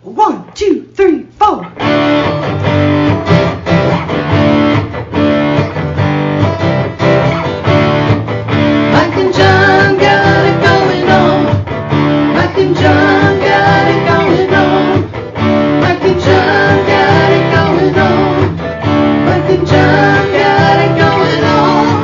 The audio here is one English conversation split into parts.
1, 2, 3, 4. Mike and John got it going on. Mike and John got it going on. Mike and John got it going on. Mike and John got it going on.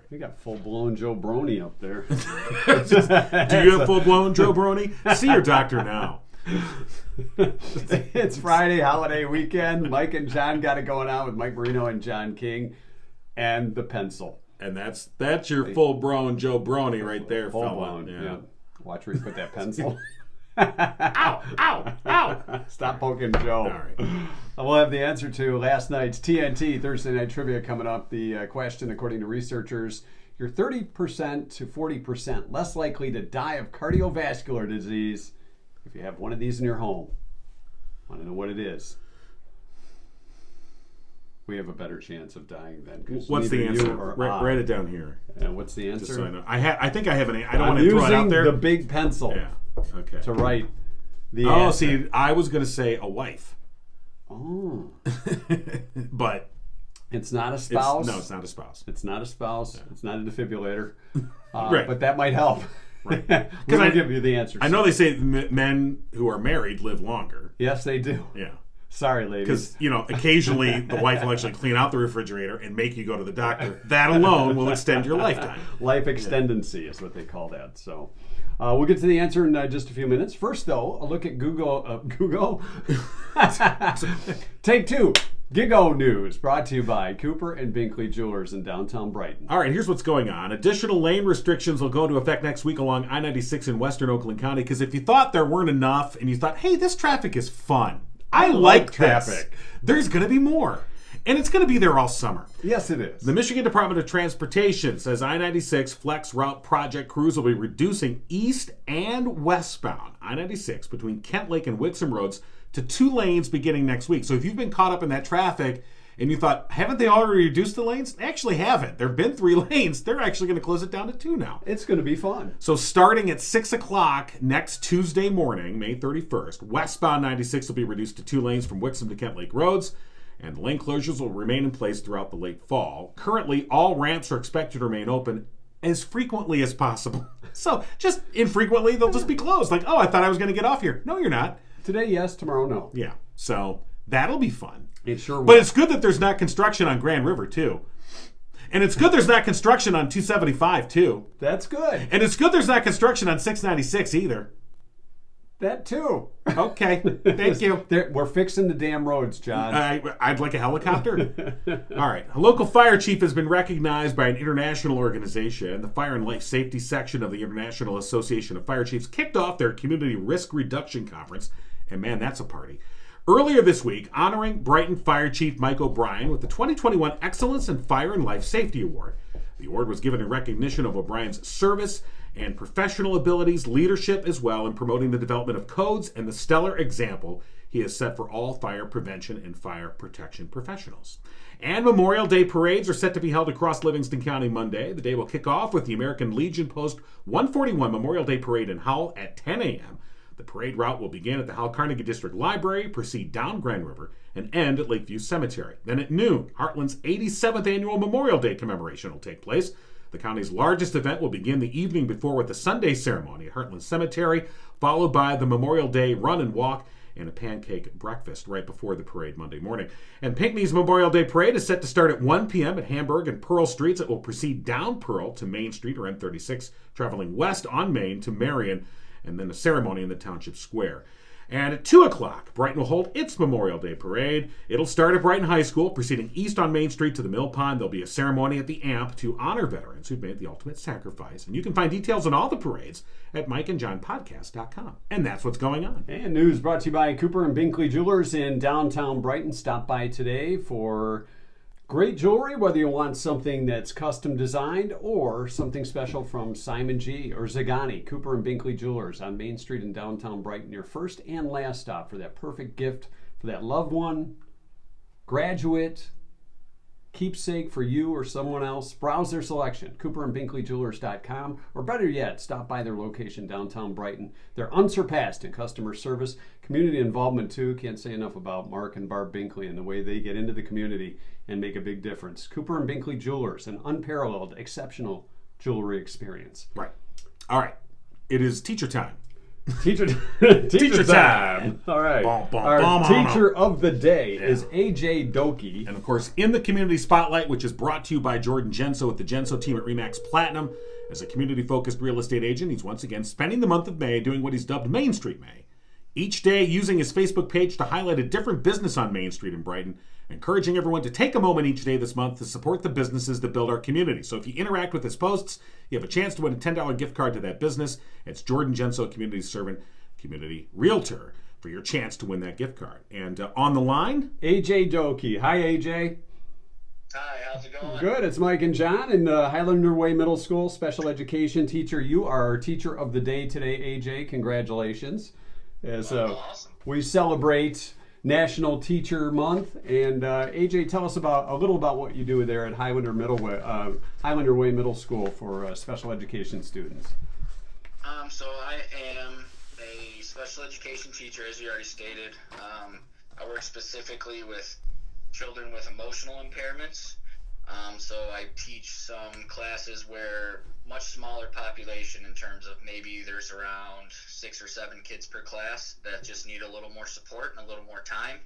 We got full-blown Joe Broni up there. Do you have full-blown Joe Broni? See your doctor now. It's Friday, holiday weekend. Mike and John got it going on with Mike Marino and John King and the pencil. And that's your full-blown Joe Broni right there, fella. Full-blown, yeah. Watch where you put that pencil. Ow, ow, ow. Stop poking Joe. All right. We'll have the answer to last night's TNT Thursday Night Trivia coming up. The question, according to researchers, you're 30% to 40% less likely to die of cardiovascular disease if you have one of these in your home. Want to know what it is? We have a better chance of dying then. What's the answer? Write it down here. What's the answer? Just so I know. I think I have an. I don't want to throw it out there. The big pencil. Yeah. Okay. To write the Oh, answer. see, I was going to say a wife. Oh. But It's not a spouse. No, it's not a spouse. It's not a spouse. Yeah. It's not a defibrillator. Right. But that might help. Right. Because I give you the answer. I know they say men who are married live longer. Yes, they do. Yeah. Sorry, ladies. Because, occasionally the wife will actually clean out the refrigerator and make you go to the doctor. That alone will extend your lifetime. Life extendancy is what they call that. So we'll get to the answer in just a few minutes. First, though, a look at Google. Take two. Gigo News, brought to you by Cooper and Binkley Jewelers in downtown Brighton. All right, here's what's going on. Additional lane restrictions will go into effect next week along I-96 in western Oakland County, because if you thought there weren't enough and you thought, hey, this traffic is fun. I like traffic. There's going to be more. And it's going to be there all summer. Yes, it is. The Michigan Department of Transportation says I-96 Flex Route Project crews will be reducing east and westbound I-96 between Kent Lake and Wixom Roads to 2 lanes beginning next week. So if you've been caught up in that traffic and you thought, haven't they already reduced the lanes? They actually haven't. There have been 3 lanes. They're actually going to close it down to 2 now. It's going to be fun. So starting at 6 o'clock next Tuesday morning, May 31st, westbound 96 will be reduced to 2 lanes from Wixom to Kent Lake Roads, and lane closures will remain in place throughout the late fall. Currently, all ramps are expected to remain open as frequently as possible. So just infrequently, they'll just be closed. Like, oh, I thought I was going to get off here. No, you're not. Today, yes. Tomorrow, no. Yeah. So that'll be fun. It sure will. But it's good that there's not construction on Grand River, too. And it's good there's not construction on 275, too. That's good. And it's good there's not construction on 696 either. That, too. Okay. Thank you. We're fixing the damn roads, John. I'd like a helicopter. All right. A local fire chief has been recognized by an international organization. The Fire and Life Safety section of the International Association of Fire Chiefs kicked off their Community Risk Reduction Conference. And man, that's a party. Earlier this week, honoring Brighton Fire Chief Mike O'Brien with the 2021 Excellence in Fire and Life Safety Award. The award was given in recognition of O'Brien's service and professional abilities, leadership as well, in promoting the development of codes and the stellar example he has set for all fire prevention and fire protection professionals. And Memorial Day parades are set to be held across Livingston County Monday. The day will kick off with the American Legion Post 141 Memorial Day Parade in Howell at 10 a.m. The parade route will begin at the Howell Carnegie District Library, proceed down Grand River, and end at Lakeview Cemetery. Then at noon, Heartland's 87th annual Memorial Day commemoration will take place. The county's largest event will begin the evening before with the Sunday ceremony at Heartland Cemetery, followed by the Memorial Day run and walk and a pancake breakfast right before the parade Monday morning. And Pinckney's Memorial Day Parade is set to start at 1 p.m. at Hamburg and Pearl Streets. It will proceed down Pearl to Main Street or M36, traveling west on Main to Marion, and then a ceremony in the Township Square. And at 2 o'clock, Brighton will hold its Memorial Day Parade. It'll start at Brighton High School, proceeding east on Main Street to the Mill Pond. There'll be a ceremony at the AMP to honor veterans who've made the ultimate sacrifice. And you can find details on all the parades at mikeandjohnpodcast.com. And that's what's going on. And news brought to you by Cooper and Binkley Jewelers in downtown Brighton. Stop by today for Great jewelry, whether you want something that's custom designed or something special from Simon G. or Zagani, Cooper and Binkley Jewelers on Main Street in downtown Brighton. Your first and last stop for that perfect gift for that loved one, graduate, keepsake for you or someone else. Browse their selection, cooperandbinkleyjewelers.com, or better yet, stop by their location downtown Brighton. They're unsurpassed in customer service, community involvement too. Can't say enough about Mark and Barb Binkley and the way they get into the community and make a big difference. Cooper and Binkley Jewelers, an unparalleled, exceptional jewelry experience. Right. All right. It is teacher time. Teacher time. All right. Our teacher of the day is AJ Dokey. And of course, in the community spotlight, which is brought to you by Jordan Genso with the Genso team at Remax Platinum. As a community-focused real estate agent, he's once again spending the month of May doing what he's dubbed Main Street May. Each day using his Facebook page to highlight a different business on Main Street in Brighton, encouraging everyone to take a moment each day this month to support the businesses that build our community. So if you interact with his posts, you have a chance to win a $10 gift card to that business. It's Jordan Genso, community servant, community realtor, for your chance to win that gift card. And on the line, AJ Dokey. Hi, AJ. Hi, how's it going? Good. It's Mike and John in the Highlander Way Middle School special education teacher. You are our teacher of the day today, AJ. Congratulations. As awesome. we celebrate National Teacher Month, and AJ, tell us a little about what you do there at Highlander Way Middle School for special education students. So I am a special education teacher, as you already stated. I work specifically with children with emotional impairments. So I teach some classes where much smaller population in terms of maybe there's around 6 or 7 kids per class that just need a little more support and a little more time.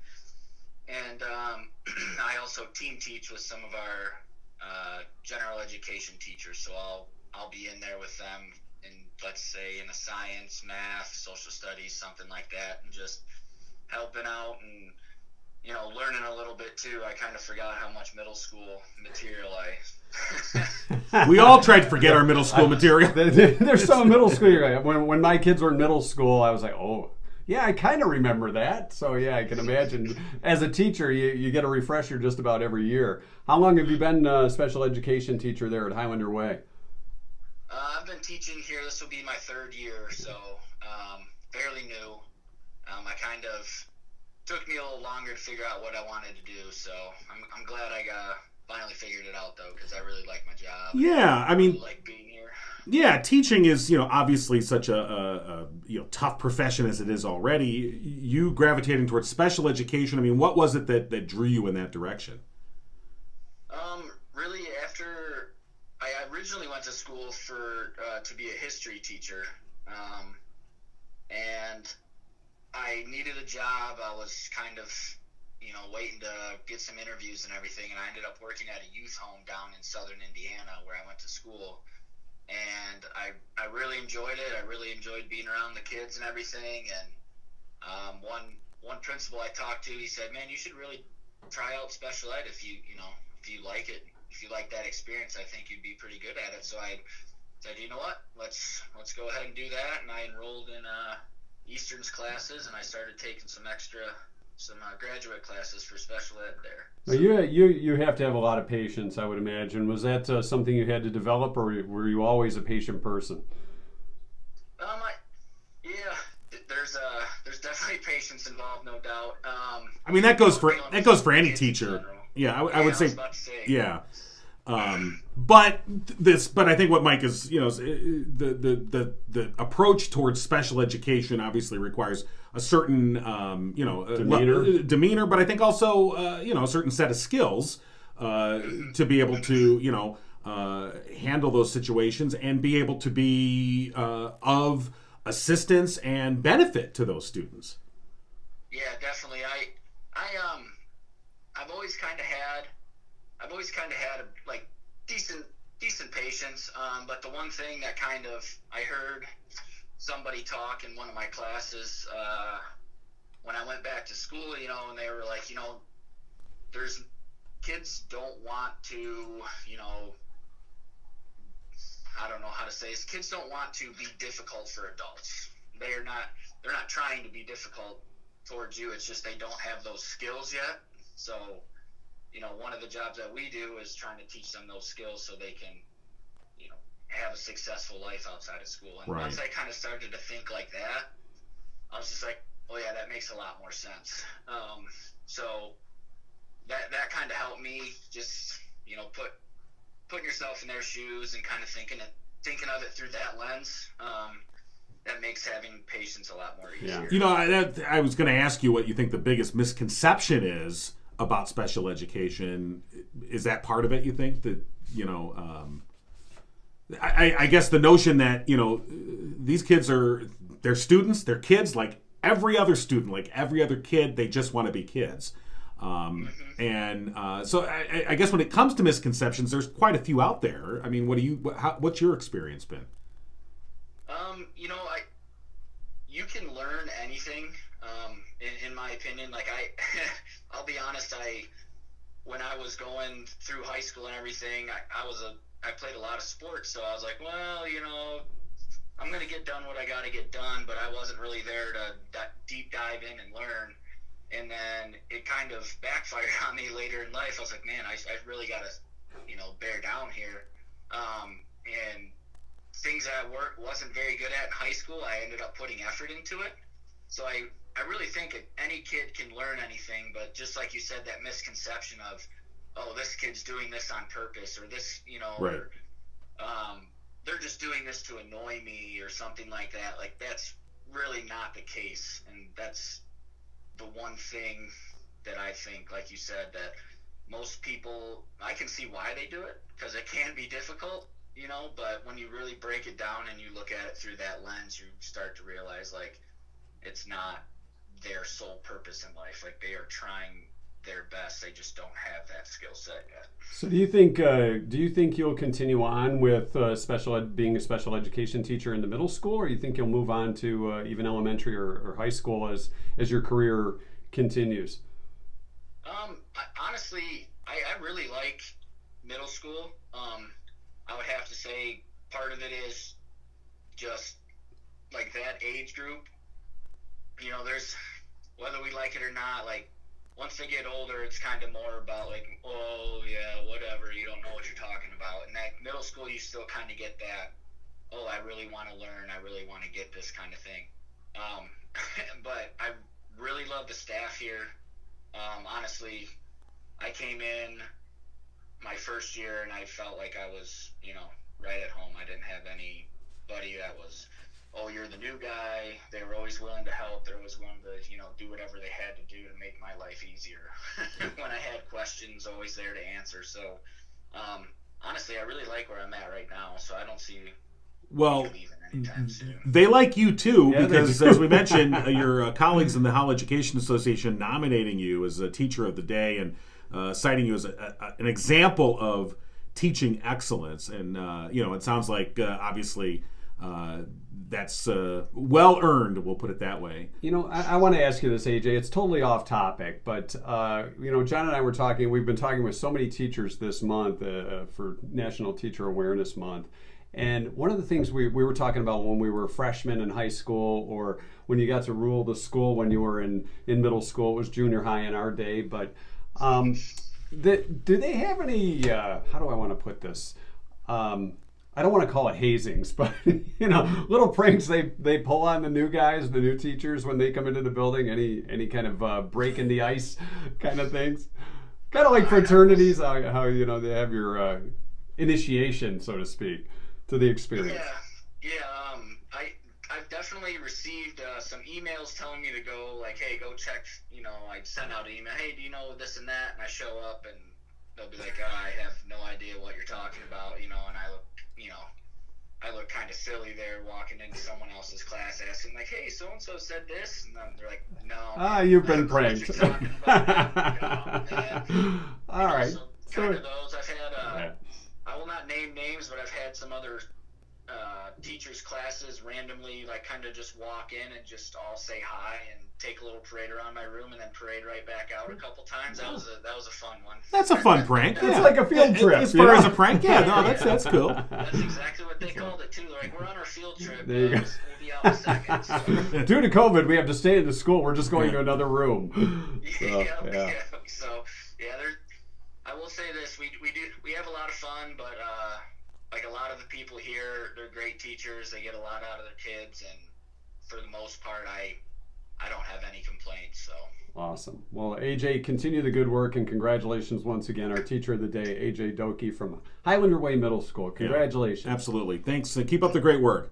And I also team teach with some of our general education teachers. So I'll be in there with them in, let's say, in a science, math, social studies, something like that, and just helping out and learning a little bit too. I kind of forgot how much middle school material we all tried to forget our middle school material. There's some middle school. When my kids were in middle school, I was like, oh, yeah, I kind of remember that. So yeah, I can imagine. As a teacher, you get a refresher just about every year. How long have you been a special education teacher there at Highlander Way? I've been teaching here. This will be my 3rd year, so fairly new. I kind of took me a little longer to figure out what I wanted to do, so I'm glad I finally figured it out though, because I really like my job. Yeah, I mean, really like being here. Yeah, teaching is obviously such a tough profession as it is already. You gravitating towards special education. I mean, what was it that drew you in that direction? Really, after I originally went to school to be a history teacher, and I needed a job. I was kind of, waiting to get some interviews and everything, and I ended up working at a youth home down in southern Indiana where I went to school, and I really enjoyed it. I really enjoyed being around the kids and everything, and one principal I talked to, he said, man, you should really try out special ed if you like it. If you like that experience, I think you'd be pretty good at it. So I said, you know what, let's go ahead and do that, and I enrolled in Eastern's classes, and I started taking some graduate classes for special ed there. So. You have to have a lot of patience, I would imagine. Was that something you had to develop, or were you always a patient person? There's definitely patience involved, no doubt. I mean, that goes for any teacher. Yeah, I would say, yeah. But I think what Mike is, the approach towards special education obviously requires a certain, demeanor, but I think also, a certain set of skills to be able to, handle those situations and be able to be of assistance and benefit to those students. Yeah, definitely. I've always kind of had like decent patience, but the one thing that kind of I heard somebody talk in one of my classes when I went back to school, and they were like, there's kids don't want to, I don't know how to say this. Kids don't want to be difficult for adults. They're not trying to be difficult towards you. It's just they don't have those skills yet. So one of the jobs that we do is trying to teach them those skills so they can, have a successful life outside of school. And Right. once I kind of started to think like that, I was just like, oh yeah, that makes a lot more sense. So that kind of helped me just, putting yourself in their shoes and kind of thinking of it through that lens. That makes having patience a lot more easier. I was going to ask you what you think the biggest misconception is about special education. Is that part of it, you think? That, I guess the notion that, these kids they're students, they're kids like every other student, like every other kid, they just want to be kids. And so I guess when it comes to misconceptions, there's quite a few out there. I mean, what's your experience been? You can learn anything, in my opinion. Like I'll be honest, when I was going through high school and everything, I played a lot of sports, so I was like, well, I'm going to get done what I got to get done, but I wasn't really there to deep dive in and learn. And then it kind of backfired on me later in life. I was like, man, I really got to, bear down here. And things that I wasn't very good at in high school, I ended up putting effort into it. So I really think any kid can learn anything, but just like you said, that misconception of, oh, this kid's doing this on purpose, or this, right. or, they're just doing this to annoy me or something like that. Like, that's really not the case. And that's the one thing that I think, like you said, that most people, I can see why they do it, because it can be difficult, but when you really break it down and you look at it through that lens, you start to realize, like, it's not their sole purpose in life. Like, they are trying their best, they just don't have that skill set yet. So do you think you'll continue on with being a special education teacher in the middle school, or you think you'll move on to even elementary or high school as your career continues? Honestly, I really like middle school. I would have to say part of it is just like that age group. There's, whether we like it or not, like, once they get older, it's kind of more about like, oh yeah, whatever, you don't know what you're talking about. And that middle school, you still kind of get that, oh, I really want to learn, I really want to get this kind of thing. But I really love the staff here. Honestly, I came in my first year and I felt like I was, right at home. I didn't have anybody that was, oh, you're the new guy. They were always willing to help. They're always willing to, do whatever they had to do to make my life easier. When I had questions, always there to answer. So, honestly, I really like where I'm at right now. So I don't see leaving anytime soon. They like you too, Yeah, because as we mentioned, your colleagues in the Howell Education Association nominating you as a teacher of the day and citing you as an example of teaching excellence. And, it sounds like, obviously, that's well earned, we'll put it that way. I want to ask you this, AJ. It's totally off topic, but John and I were talking. We've been talking with so many teachers this month for National Teacher Awareness Month, and one of the things we were talking about when we were freshmen in high school, or when you got to rule the school when you were in middle school, it was junior high in our day. But do they have any? How do I want to put this? I don't want to call it hazings, but little pranks they pull on the new guys, the new teachers when they come into the building. Any kind of break in the ice kind of things, kind of like fraternities. How they have your initiation, so to speak, to the experience. Yeah. I've definitely received some emails telling me to go, like, hey, go check. I send out an email, hey, do you know this and that? And I show up and they'll be like, oh, I have no idea what you're talking about, and I look kind of silly there walking into someone else's class asking, like, hey, so-and-so said this, and they're like, no. You've been pranked. All right. So kind of those. I've had, I will not name names, but I've had some other teachers' classes randomly, like, kind of just walk in and just all say hi and take a little parade around my room and then parade right back out a couple times. That was a fun one. That's a fun prank. It's like a field trip. As far as a prank, yeah, no, that's cool. That's exactly what they called it too. They're like, we're on our field trip. There you go. We'll be out in a second. So. Due to COVID, we have to stay in the school. We're just going to another room. So I will say this: we have a lot of fun, but like a lot of the people here, they're great teachers. They get a lot out of their kids, and for the most part, I don't have any complaints. So awesome. Well, AJ, continue the good work, and congratulations once again, our teacher of the day, AJ Dokey from Highlander Way Middle School. Congratulations. Yeah, absolutely. Thanks. Keep up the great work.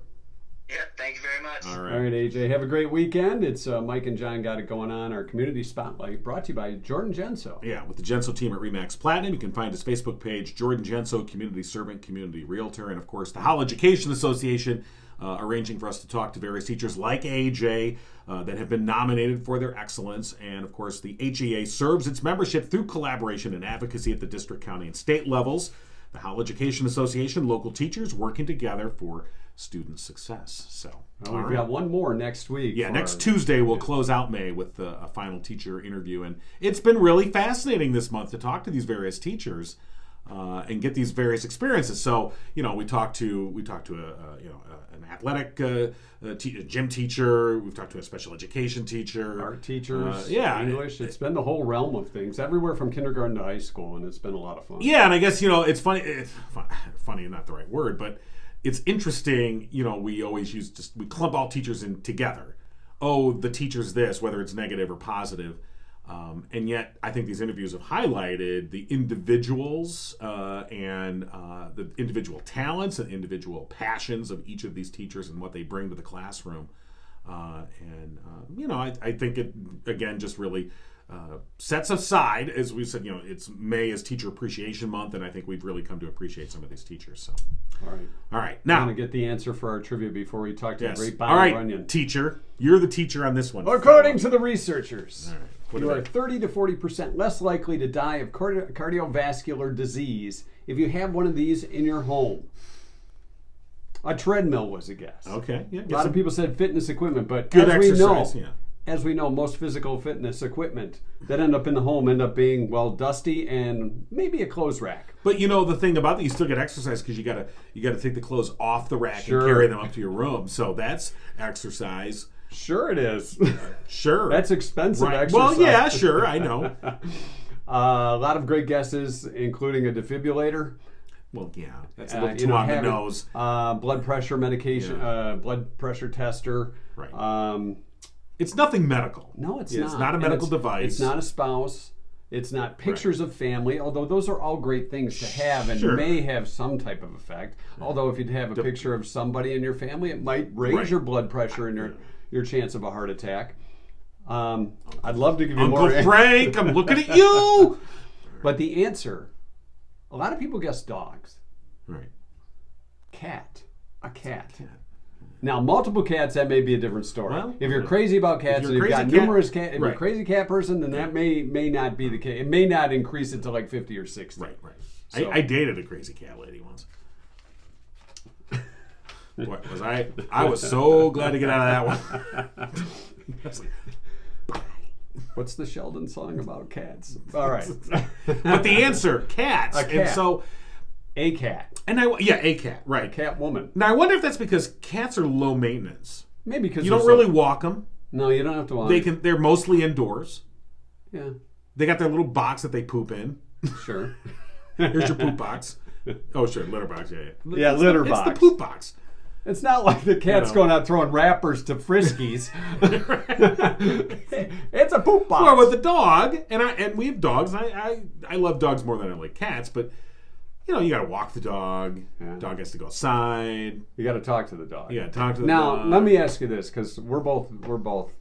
yeah, thank you very much. All right. All right, AJ. Have a great weekend. It's Mike and John got it going on. Our community spotlight brought to you by Jordan Genso. Yeah, with the Genso team at Remax Platinum. You can find his Facebook page, Jordan Genso, Community Servant, Community Realtor, and of course the Howell Education Association arranging for us to talk to various teachers like AJ that have been nominated for their excellence. And of course the HEA serves its membership through collaboration and advocacy at the district, county, and state levels. The Howell Education Association, local teachers working together for student success. So Well, we've got one more next week. yeah, next Tuesday we'll close out May with a final teacher interview, and it's been really fascinating this month to talk to these various teachers and get these various experiences. So we talked to an athletic gym teacher. We've talked to a special education teacher, art teachers, English. It's been the whole realm of things, everywhere from kindergarten to high school, and it's been a lot of fun. Yeah, and I guess it's funny. Funny, not the right word, but it's interesting. We always we clump all teachers in together. Oh, the teacher's this, whether it's negative or positive. And yet, I think these interviews have highlighted the individuals and the individual talents and individual passions of each of these teachers and what they bring to the classroom. I think it, again, just really sets aside, as we said, it's May is Teacher Appreciation Month, and I think we've really come to appreciate some of these teachers. So, all right. Now, I'm going to get the answer for our trivia before we talk to the great all right, Bonnie Runyan. teacher, you're the teacher on this one. According to the researchers, All right. What you are are 30 to 40% less likely to die of cardiovascular disease if you have one of these in your home. A treadmill was a guess. Okay. Yeah. A lot of people said fitness equipment, but Good as exercise, we know, most physical fitness equipment that end up in the home end up being, dusty and maybe a clothes rack. But the thing about that, you still get exercise because you gotta take the clothes off the rack and carry them up to your room. So that's exercise. Sure it is. Sure. That's expensive exercise. Well, yeah, sure, I know. A lot of great guesses, including a defibrillator. Well, yeah, that's a little too on the nose. Blood pressure medication, blood pressure tester. Right. It's nothing medical. No, it's not. not. It's not a medical device. It's not a spouse. It's not pictures of family, although those are all great things to have and may have some type of effect. Yeah. Although if you'd have a picture of somebody in your family, it might raise your blood pressure and your chance of a heart attack. I'd love to give you more. Uncle Frank, I'm looking at you. But the answer, a lot of people guess dogs. Right. A cat. Now, multiple cats, that may be a different story. Well, if you're crazy about cats and you've got numerous cats, if you're a right. crazy cat person, then that may not be the case. It may not increase it to like 50 or 60. Right. So, I dated a crazy cat lady once. Boy, I was so glad to get out of that one. What's the Sheldon song about cats? All right. But the answer, cats. A cat. And so, a cat. And a cat, right. Cat woman. Now, I wonder if that's because cats are low maintenance. Maybe because you don't really walk them. No, you don't have to walk them. They're mostly indoors. Yeah. They got their little box that they poop in. Sure. Here's your poop box. Oh, sure, litter box, yeah. Yeah, litter box. It's the poop box. It's not like the cat's going out throwing wrappers to Friskies. It's a poop box. Well, with the dog, and we have dogs. I love dogs more than I like cats, but you got to walk the dog. Yeah. Dog has to go outside. You got to talk to the dog. Yeah, talk to the dog. Now, let me ask you this, because we're both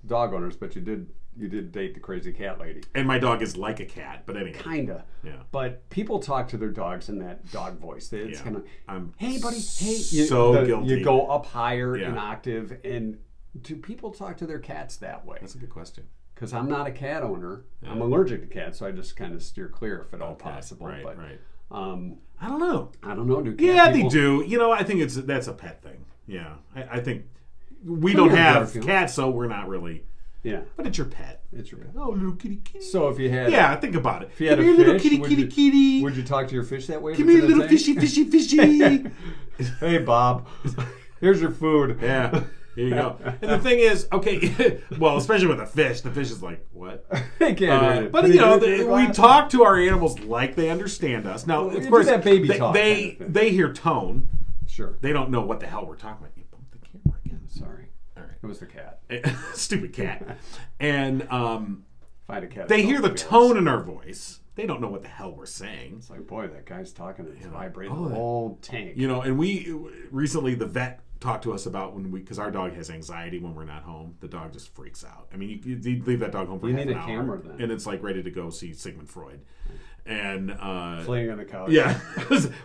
dog owners, but you did date the crazy cat lady. And my dog is like a cat, but anyway. Kinda. Yeah. But people talk to their dogs in that dog voice. It's kind of, hey, buddy, hey. Guilty. You go up higher in octave. And do people talk to their cats that way? That's a good question. Because I'm not a cat owner. Yeah. I'm allergic to cats, so I just kind of steer clear if at all possible. Right, but, right. I don't know. Do cat people... they do. I think that's a pet thing. Yeah. I think we don't have cats, so we're not really... Yeah. But it's your pet. It's your pet. Oh, little kitty. So if you had... Yeah, think about it. If you had a fish, little kitty. Would you talk to your fish that way? Come here, little fishy. Hey, Bob. Here's your food. Yeah. Here you go. And the thing is, okay, well, especially with a fish, the fish is like, what? They can't. But you know, we talk to our animals like they understand us. Now, Well, of you course, do that baby talk they kind of thing. they hear tone. Sure. They don't know what the hell we're talking about. You bumped the camera again. Sorry. All right. It was the cat. Stupid cat. And Find a cat. they hear the tone in our voice. They don't know what the hell we're saying. It's like, boy, that guy's talking. It's vibrating Oh, the whole tank. You know, and we recently the vet talked to us about because our dog has anxiety when we're not home. The dog just freaks out. I mean, you leave that dog home for You half need an a hour, camera then. and it's like ready to go see Sigmund Freud. And Playing on the couch. yeah,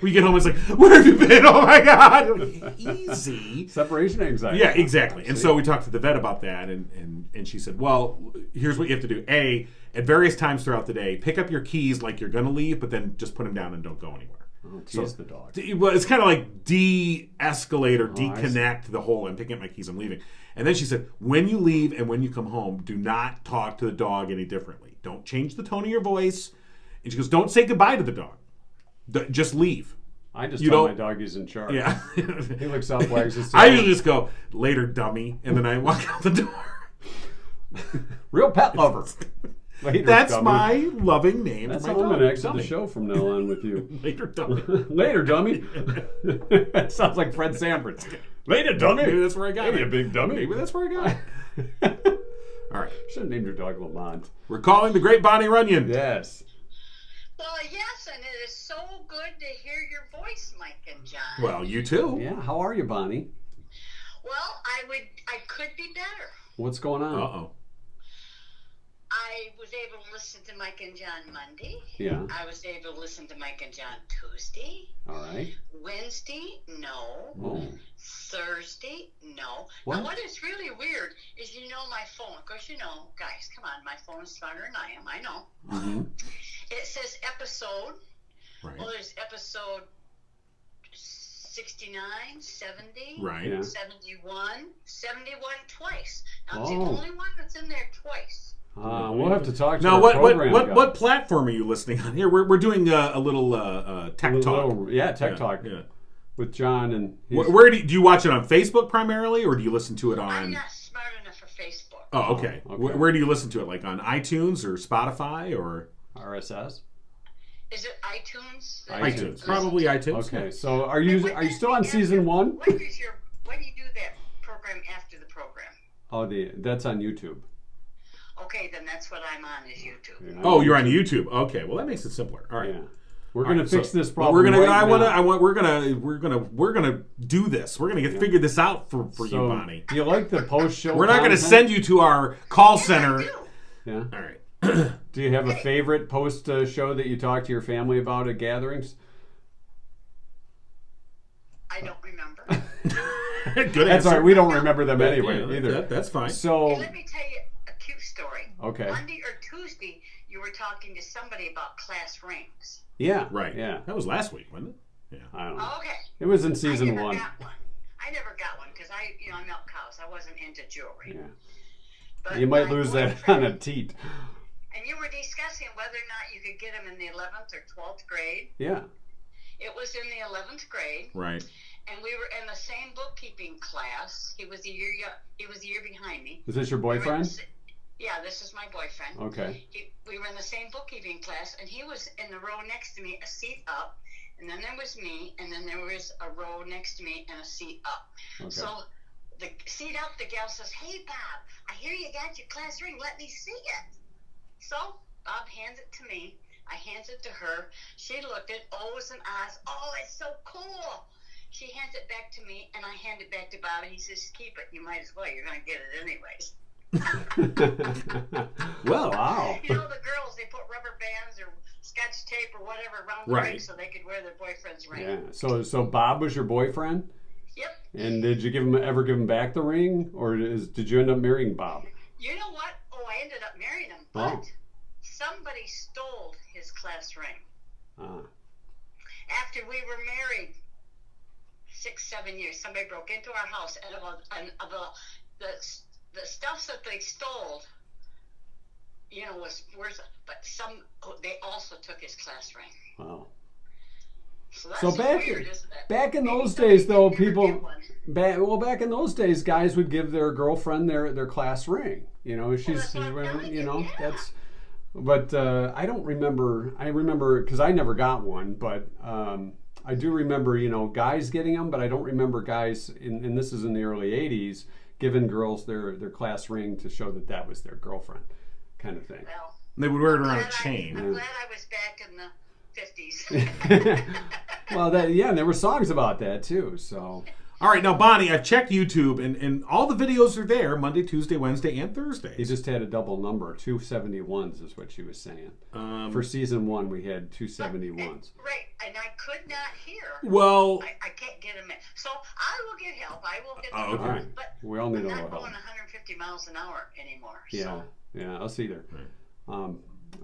we get home. It's like, where have you been? Oh my god! Easy. Separation anxiety. Yeah, exactly. And so we talked to the vet about that, and she said, well, here's what you have to do. A, at various times throughout the day, pick up your keys like you're going to leave, but then just put them down and don't go anywhere. Oh, tease the dog. Well, it's kind of like de-escalate or I deconnect the whole, I'm picking up my keys, I'm leaving. And then she said, when you leave and when you come home, do not talk to the dog any differently. Don't change the tone of your voice. And she goes, don't say goodbye to the dog. Just leave. I just You tell my don't- dog he's in charge. Yeah. He looks up, wags his I tail. usually just go, later, dummy. And then I walk out the door. Real pet lover. Later, That's dummy. my loving name That's for how my I'm dog. going to exit Dummy. the show from now on with you. Later, dummy. Later, dummy. That sounds like Fred Sanford. Later, dummy. Maybe that's where I got Hey, it. you big dummy. Maybe that's where I got it. All right. Should have named your dog Lamont. We're calling the great Bonnie Runyan. Yes. Well, yes, and it is so good to hear your voice, Mike and John. Well, you too. Yeah. How are you, Bonnie? Well, I could be better. What's going on? Uh-oh. I was able to listen to Mike and John Monday. Yeah. I was able to listen to Mike and John Tuesday. All right. Wednesday, no. Oh. Thursday, no. What? Now, what is really weird is, my phone. Of course, guys, come on, my phone is smarter than I am. I know. Mm-hmm. It says episode. Right. Well, there's episode 69, 70. Right. Yeah. 71, 71 twice. Now, it's the Oh. only one that's in there twice. We'll have to talk to Now, our what program guy. what platform are you listening on here? We're doing a little tech talk. Tech talk Yeah. with John and he's- Where do you watch it on Facebook primarily, or do you listen to it I'm on? not smart enough for Facebook. Oh, okay. Okay. Where do you listen to it? Like on iTunes or Spotify or RSS. Is it iTunes? iTunes? Probably iTunes. Okay, so are you still on season one? When do you do that program after the program? Oh, that's on YouTube. Okay, then that's what I'm on is YouTube. Oh, you're on YouTube. Okay, well that makes it simpler. All right. Yeah. We're gonna All right, fix so- this but problem. We're gonna. right now. We're gonna do this. We're gonna figure this out for you, So, Bonnie. do you like the post-show? We're not gonna content? send you to our call Yes, center. I do. Yeah. All right. Do you have a favorite post-show that you talk to your family about at gatherings? I don't remember. Good That's answer. all right. We don't remember them anyway Yeah, either. that's fine. So Hey, let me tell you a cute story. Okay. Monday or Tuesday, you were talking to somebody about class rings. yeah, Right. Yeah. That was last week, wasn't it? Yeah. I don't know. Oh, okay. It was in season I never one. got one. I never got one because I milk cows. I wasn't into jewelry. Yeah. But You might my lose that on boyfriend- a teat. And you were discussing whether or not you could get them in the 11th or 12th grade. Yeah. It was in the 11th grade, Right. and we were in the same bookkeeping class. He was a year behind me. Is this your We were in the boyfriend? sa- Yeah, this is my boyfriend. Okay. We were in the same bookkeeping class, and he was in the row next to me, a seat up, and then there was me, and then there was a row next to me and a seat up. Okay. So the seat up, the gal says, "Hey, Bob, I hear you got your class ring. Let me see it." So Bob hands it to me. I hands it to her. She looked at O's and I's. Oh, it's so cool. She hands it back to me, and I hand it back to Bob, and he says, "Keep it. You might as well. You're going to get it anyways." Well, Wow. You know, the girls, they put rubber bands or scotch tape or whatever around the Right. ring so they could wear their boyfriend's ring. Yeah. So Bob was your boyfriend, Yep. and did you ever give him back the ring, or did you end up marrying Bob? You know what? Oh, I ended up marrying him, Oh. but somebody stole his class ring. Ah. After we were married 6-7 years, somebody broke into our house, and the stuff that they stole, was worth. But they also took his class ring. Wow. So that's So just back weird, isn't it? back in Maybe those somebody days, though, didn't ever people get one. back in those days, guys would give their girlfriend their class ring. You know, that's what I'm telling you know, you, yeah. that's. But I don't remember. I remember because I never got one, but I do remember, you know, guys getting them. But I don't remember guys, and this is in the early '80s, giving girls their class ring to show that that was their girlfriend, kind of thing. Well, They would wear it I'm around a glad chain. I'm glad I was back in the 50s. Well, and there were songs about that too. So. All right, now Bonnie, I've checked YouTube, and all the videos are there Monday, Tuesday, Wednesday, and Thursday. He just had a double number, 271s is what she was saying. For season 1, we had 271s. Right, and I could not hear. Well, I can't get him in. So I will get help. I will get the okay. All right, But we all need I'm a not little going help. 150 miles an hour anymore. Yeah, So. yeah, us either. Right.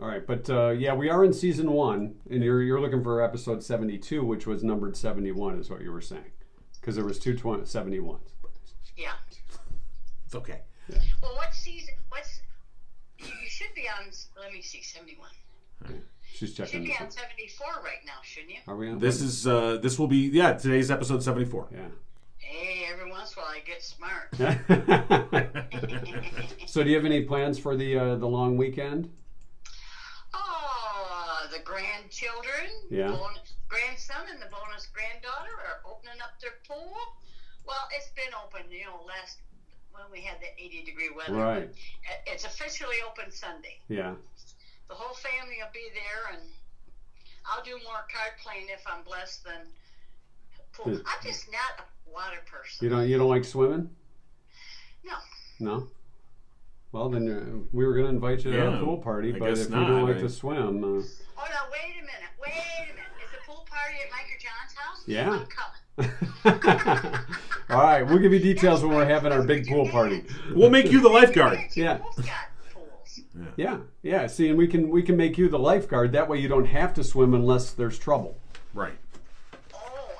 All right, but yeah, we are in season 1, and you're looking for episode 72, which was numbered 71, is what you were saying, because there was 271s. Yeah. it's okay. Well, what season? You should be on. Let me see, 71. She's You should checking. be This on out. 74 right now, shouldn't you? Are we on? This will be today's episode 74. Yeah. Hey, every once in a while I get smart. So, do you have any plans for the long weekend? Oh, the grandchildren, Yeah. bonus grandson and the bonus granddaughter are opening up their pool. Well, it's been open, last when we had the 80-degree weather. Right. It's officially open Sunday. Yeah. The whole family will be there, and I'll do more card playing if I'm blessed than pool. I'm just not a water person. You don't like swimming? No. No. Well, then we were going to invite you to Yeah, our pool party, I but guess if you don't not, like right? to swim, Oh, no, wait a minute. Is the pool party at Mike or John's house? Yeah. I'm coming. all right, we'll give you details when we're having our big pool party. We'll make you the lifeguard. Yeah. Both got pools. Yeah. See, and we can make you the lifeguard. That way, you don't have to swim unless there's trouble. Right. Oh,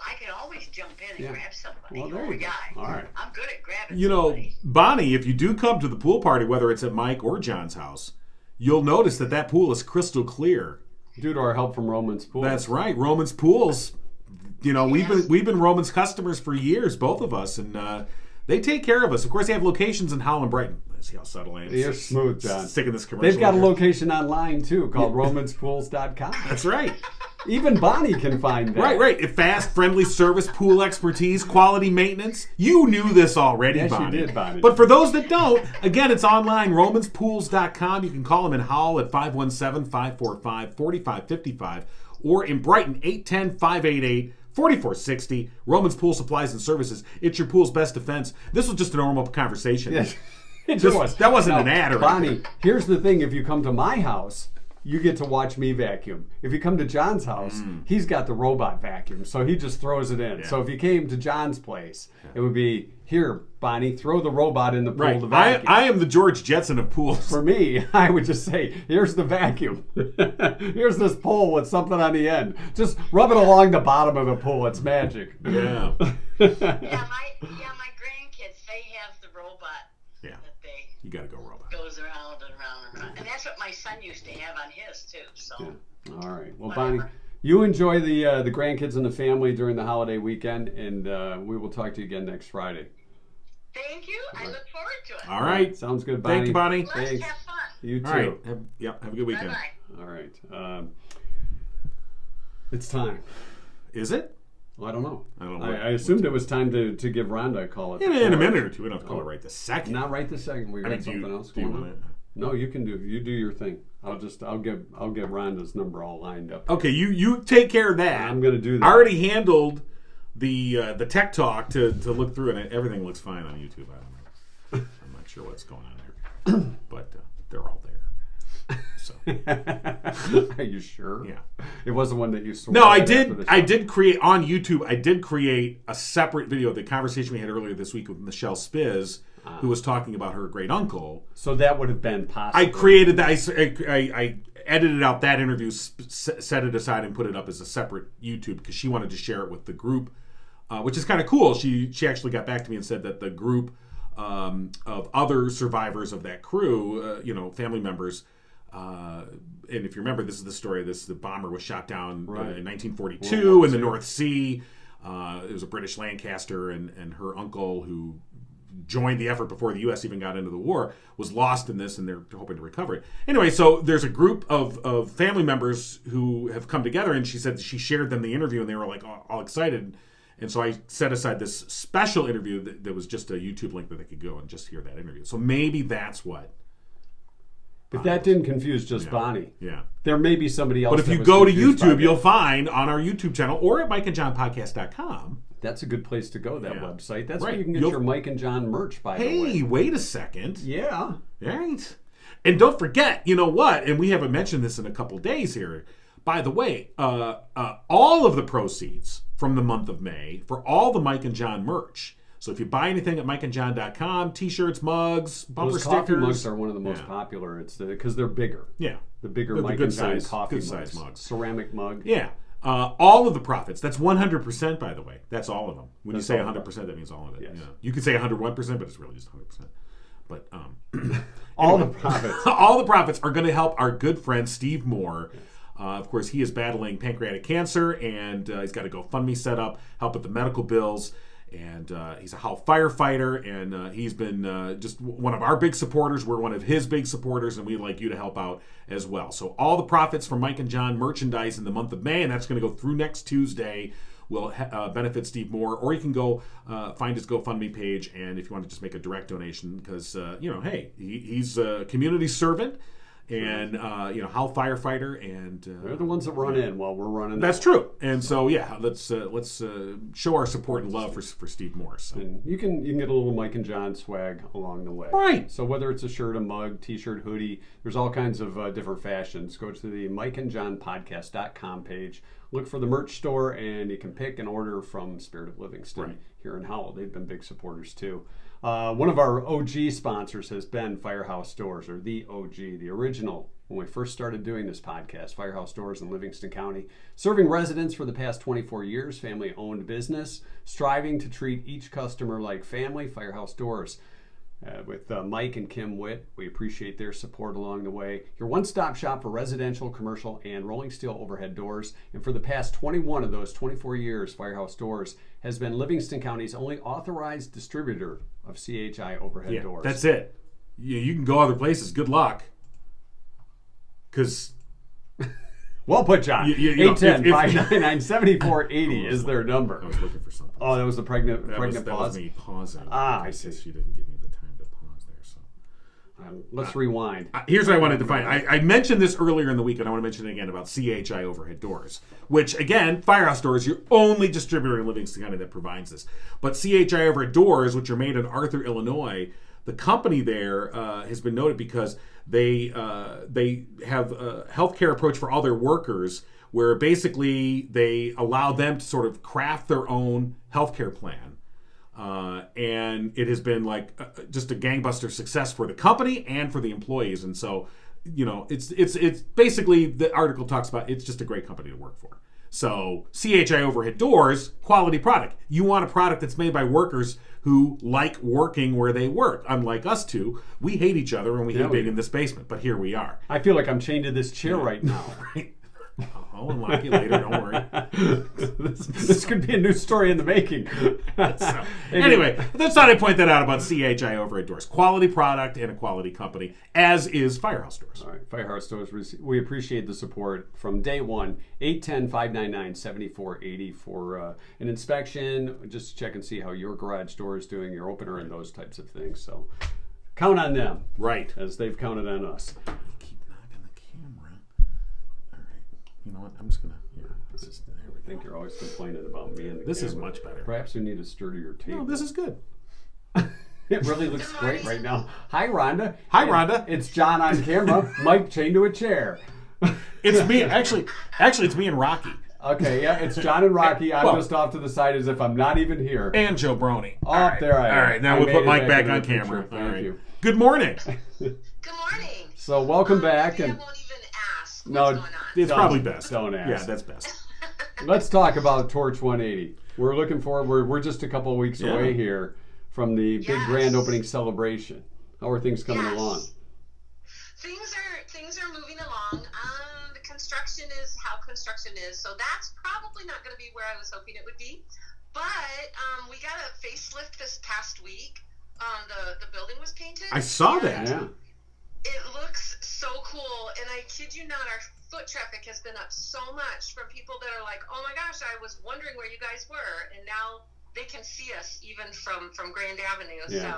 I can always jump in and Yeah. grab somebody. Well, there you go. Yeah. All right. I'm good at grabbing You know, somebody. Bonnie, if you do come to the pool party, whether it's at Mike or John's house, you'll notice that pool is crystal clear. Due to our help from Roman's Pool. That's right. Roman's Pools. You know, we've been Roman's customers for years, both of us, and they take care of us. Of course, they have locations in Howell and Brighton. See how subtle I am. You're smooth, John. Sticking this commercial. They've got a in here. location online too called romanspools.com. That's right. Even Bonnie can find that. Right. Fast, friendly service, pool expertise, quality maintenance. You knew this already, Yes, you Bonnie. did, Bonnie. But for those that don't, again, it's online, romanspools.com. You can call them in Howell at 517-545-4555 or in Brighton, 810-588-4460. Romans Pool Supplies and Services. It's your pool's best defense. This was just a normal conversation. Yes. That wasn't an ad or Bonnie, anything. here's the thing. If you come to my house, you get to watch me vacuum. If you come to John's house, he's got the robot vacuum, so he just throws it in. Yeah. So if you came to John's place, it would be, here, Bonnie, throw the robot in the pool Right. to vacuum. I am the George Jetson of pools. For me, I would just say, here's the vacuum. Here's this pole with something on the end. Just rub it along the bottom of the pool. It's magic. Yeah. Yeah, my grandkids, they have the robot Yeah. that they You got to go robot. goes around and around and around. And that's what my son used to have on his too. So All right. Well, Whatever. Bonnie, you enjoy the grandkids and the family during the holiday weekend, and we will talk to you again next Friday. thank you. I look forward to it. All right. Sounds good, Bonnie. Thank you, Bonnie. Let's Thanks. have fun. You too. All right. Have a good Bye weekend. bye. All right. It's time. Is it? Well, I don't know. I don't know. I assumed it was time to give Rhonda a call. In a minute or two. We don't have to call it right this second. Not right this second. We got do something you, else do you going want on. No, you can do your thing. I'll get Rhonda's number all lined up. Okay, you take care of that. I'm gonna do that. I already handled the tech talk to look through, and everything looks fine on YouTube. I don't know. I'm not sure what's going on there, but they're all there. So Are you sure? yeah. It wasn't one that you saw. No, I did create on YouTube. I did create a separate video. The conversation we had earlier this week with Michelle Spiz, who was talking about her great uncle. So that would have been possible. I created that. I edited out that interview, set it aside, and put it up as a separate YouTube because she wanted to share it with the group, which is kind of cool. She actually got back to me and said that the group of other survivors of that crew, family members, And if you remember, this is the story. The bomber was shot down in 1942 World War in the II. North Sea. It was a British Lancaster, and her uncle, who joined the effort before the U.S. even got into the war, was lost in this, and they're hoping to recover it. Anyway, so there's a group of family members who have come together, and she said she shared them the interview, and they were like all excited. And so I set aside this special interview that was just a YouTube link that they could go and just hear that interview. So maybe that's what. If that didn't confuse just Yeah. Bonnie, Yeah. there may be somebody else. But if that you was go to confused by YouTube, that. you'll find on our YouTube channel or at MikeandJohnPodcast.com. That's a good place to go. That Yeah. website. That's where Right. you can get You'll- your Mike and John merch. By the way. Hey, wait a second. Yeah. Right. And don't forget, you know what? And we haven't mentioned this in a couple days here. By the way, all of the proceeds from the month of May for all the Mike and John merch. So if you buy anything at MikeandJohn.com, T-shirts, mugs, bumper Those coffee stickers, mugs are one of the most Yeah. popular. It's because they're bigger. yeah, The bigger They're the Mike good and John size- coffee good size mugs. mugs. Ceramic mug. yeah. All of the profits. That's 100%, by the way. That's all of them. When That's you say all of 100%, that means all of it. Yes. Yeah. You could say 101%, but it's really just 100%. But All the profits. all the profits are going to help our good friend Steve Moore. Of course, he is battling pancreatic cancer, and he's got a GoFundMe set up, help with the medical bills. And he's a Howell firefighter, and he's been just one of our big supporters. We're one of his big supporters, and we'd like you to help out as well. So all the profits from Mike and John merchandise in the month of May, and that's going to go through next Tuesday, will benefit Steve Moore. Or you can go find his GoFundMe page, and if you want to just make a direct donation, because, hey, he's a community servant, and, Howell firefighter, and... They're the ones that run in while we're running. That's out. true. And so, yeah, let's show our support and love for Steve Moore. So. And you can get a little Mike and John swag along the way. Right. So whether it's a shirt, a mug, t-shirt, hoodie, there's all kinds of different fashions. Go to the MikeandJohnPodcast.com page. Look for the merch store, and you can pick and order from Spirit of Livingston Right. here in Howell. They've been big supporters too. One of our OG sponsors has been Firehouse Doors, or the OG, the original. When we first started doing this podcast, Firehouse Doors in Livingston County, serving residents for the past 24 years, family-owned business, striving to treat each customer like family. Firehouse Doors. With Mike and Kim Witt, we appreciate their support along the way. Your one-stop shop for residential, commercial, and rolling steel overhead doors. And for the past 21 of those 24 years, Firehouse Doors has been Livingston County's only authorized distributor of CHI overhead Yeah, doors. that's it. You can go other places. Good luck. Because... Well put, John. 810-599-7480 is their number. I was looking for something. Oh, that was the pregnant that pause? was me pausing. Ah, I Because see. She didn't give me the time to pause there. So. Let's rewind. Here's what I wanted to find. I mentioned this earlier in the week, and I want to mention it again about CHI overhead doors, which, again, Firehouse Doors, your only distributor in Livingston County that provides this. But CHI overhead doors, which are made in Arthur, Illinois, the company there has been noted because they have a healthcare approach for all their workers, where basically they allow them to sort of craft their own healthcare plan. And it has been like just a gangbuster success for the company and for the employees. And so, it's basically, the article talks about, it's just a great company to work for. So CHI overhead doors, quality product. You want a product that's made by workers who like working where they work. Unlike us two, we hate each other and we hate being in this basement. But here we are. I feel like I'm chained to this chair right now. Right. I'll unlock you later. Don't worry. This could be a new story in the making. So, anyway, that's thought I'd point that out about CHI overhead doors. Quality product and a quality company, as is Firehouse Doors. All right, Firehouse Doors, we appreciate the support from day one. 810-599-7480 for an inspection, just to check and see how your garage door is doing, your opener, and those types of things. So count on them, Right. as they've counted on us. Keep knocking the camera. All right. You know what? I'm just going to... There we I go. think you're always complaining about me and the This is camera. much better. Perhaps we need a sturdier table. No, this is good. It really looks great right now. Hi, Rhonda. Hi, Rhonda. It's John on camera, Mike chained to a chair. It's me. Actually, it's me and Rocky. Okay, yeah, it's John and Rocky. I'm Well- just off to the side as if I'm not even here. And Joe Broni. Oh, there I am. All right, now I we'll made put it Mike back into on the camera. picture. All Thank right. you. Good morning. Good morning. So welcome back, Maybe and I won't even ask No, what's going on. It's Don't- probably best. don't ask. Yeah, that's best. let's talk about Torch 180. We're looking forward. We're just a couple of weeks Yeah. away here from the big grand Yes. opening celebration. How are things coming Yes. along? Things are moving construction is how construction is. So that's probably not going to be where I was hoping it would be. But we got a facelift this past week. The building was painted. I saw that. Yeah. It looks so cool, and I kid you not, our foot traffic has been up so much from people that are like, oh my gosh, I was wondering where you guys were, and now they can see us even from Grand Avenue. Yeah.